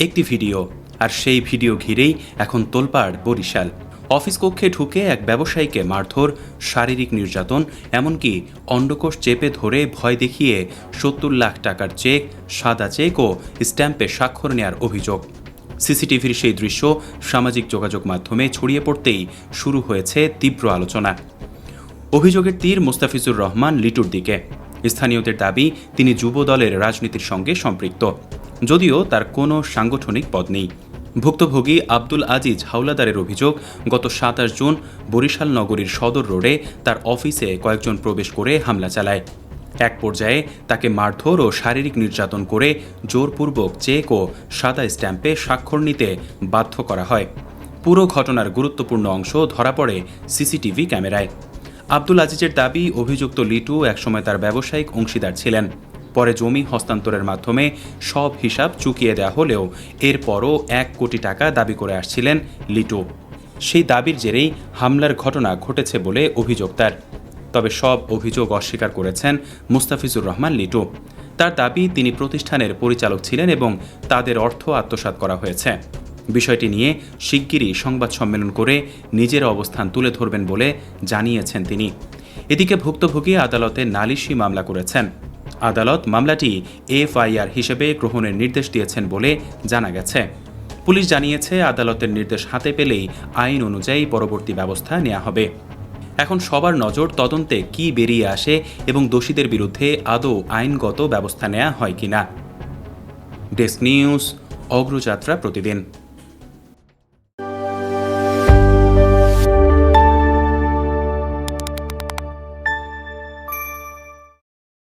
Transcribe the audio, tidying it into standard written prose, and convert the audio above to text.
একটি ভিডিও, আর সেই ভিডিও ঘিরেই এখন তোলপাড় বরিশাল। অফিস কক্ষে ঢুকে এক ব্যবসায়ীকে মারধর, শারীরিক নির্যাতন, এমনকি অন্ডকোষ চেপে ধরে ভয় দেখিয়ে ৭০ লাখ টাকার চেক, সাদা চেক ও স্ট্যাম্পে স্বাক্ষর নেয়ার অভিযোগ। সিসিটিভির সেই দৃশ্য সামাজিক যোগাযোগ মাধ্যমে ছড়িয়ে পড়তেই শুরু হয়েছে তীব্র আলোচনা। অভিযোগের তীর মোস্তাফিজুর রহমান লিটুর দিকে। স্থানীয়দের দাবি, তিনি যুব দলের রাজনীতির সঙ্গে সম্পৃক্ত, যদিও তার কোনো সাংগঠনিক পদ নেই। ভুক্তভোগী আব্দুল আজিজ হাওলাদারের অভিযোগ, গত ২৭ জুন বরিশাল নগরীর সদর রোডে তার অফিসে কয়েকজন প্রবেশ করে হামলা চালায়। এক পর্যায়ে তাকে মারধর ও শারীরিক নির্যাতন করে জোরপূর্বক চেক ও সাদা স্ট্যাম্পে স্বাক্ষর নিতে বাধ্য করা হয়। পুরো ঘটনার গুরুত্বপূর্ণ অংশ ধরা পড়ে সিসিটিভি ক্যামেরায়। আব্দুল আজিজের দাবি, অভিযুক্ত লিটু একসময় তার ব্যবসায়িক অংশীদার ছিলেন। পরে জমি হস্তান্তরের মাধ্যমে সব হিসাব চুকিয়ে দেওয়া হলেও এরপরও ১ কোটি টাকা দাবি করে আসছিলেন লিটু। সেই দাবির জেরেই হামলার ঘটনা ঘটেছে বলে অভিযোগ তার। তবে সব অভিযোগ অস্বীকার করেছেন মুস্তাফিজুর রহমান লিটু। তার দাবি, তিনি প্রতিষ্ঠানের পরিচালক ছিলেন এবং তাদের অর্থ আত্মসাৎ করা হয়েছে। বিষয়টি নিয়ে শিগগিরই সংবাদ সম্মেলন করে নিজের অবস্থান তুলে ধরবেন বলে জানিয়েছেন তিনি। এদিকে ভুক্তভোগী আদালতে নালিশি মামলা করেছেন। আদালত মামলাটি এফআইআর হিসেবে গ্রহণের নির্দেশ দিয়েছেন বলে জানা গেছে। পুলিশ জানিয়েছে, আদালতের নির্দেশ হাতে পেলেই আইন অনুযায়ী পরবর্তী ব্যবস্থা নেওয়া হবে। এখন সবার নজর তদন্তে কি বেরিয়ে আসে এবং দোষীদের বিরুদ্ধে আদৌ আইনগত ব্যবস্থা নেওয়া হয় কিনা। ডেস্ক নিউজ, অগ্রযাত্রা প্রতিদিন।